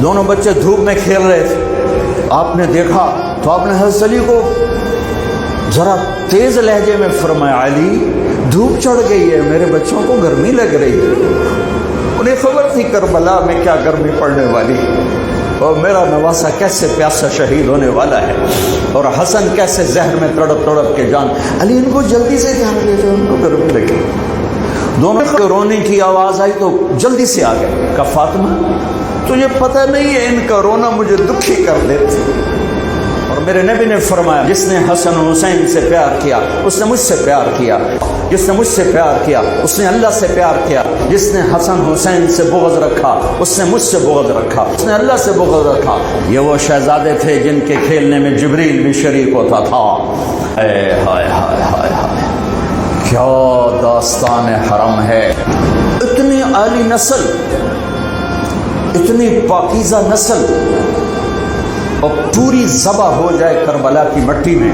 دونوں بچے دھوپ میں کھیل رہے تھے، آپ نے دیکھا تو آپ نے حضرت علی کو ذرا تیز لہجے میں فرمایا، علی دھوپ چڑھ گئی ہے، میرے بچوں کو گرمی لگ رہی ہے۔ انہیں خبر تھی کربلا میں کیا گرمی پڑنے والی، اور میرا نواسا کیسے پیاسا شہید ہونے والا ہے، اور حسن کیسے زہر میں تڑپ تڑپ کے جان۔ علی ان کو جلدی سے دھیان لے جائے، ان کو گرمی لگی۔ دونوں کو رونے کی آواز آئی تو جلدی سے آ گئے، کہا فاطمہ تجھے پتہ نہیں ہے ان کا رونا مجھے دکھی کر دیتا۔ اور میرے نبی نے فرمایا، جس نے حسن و حسین سے پیار کیا اس نے مجھ سے پیار کیا، جس نے مجھ سے پیار کیا اس نے اللہ سے پیار کیا، جس نے حسن حسین سے بغض رکھا اس نے مجھ سے بغض رکھا، اس نے اللہ سے بغض رکھا۔ یہ وہ شہزادے تھے جن کے کھیلنے میں جبریل بھی شریک ہوتا تھا۔ ہائے ہائے ہائے ہائے ہائے، کیا داستان حرم ہے! اتنی عالی نسل، اتنی پاکیزہ نسل، اور پوری ذبح ہو جائے کربلا کی مٹی میں۔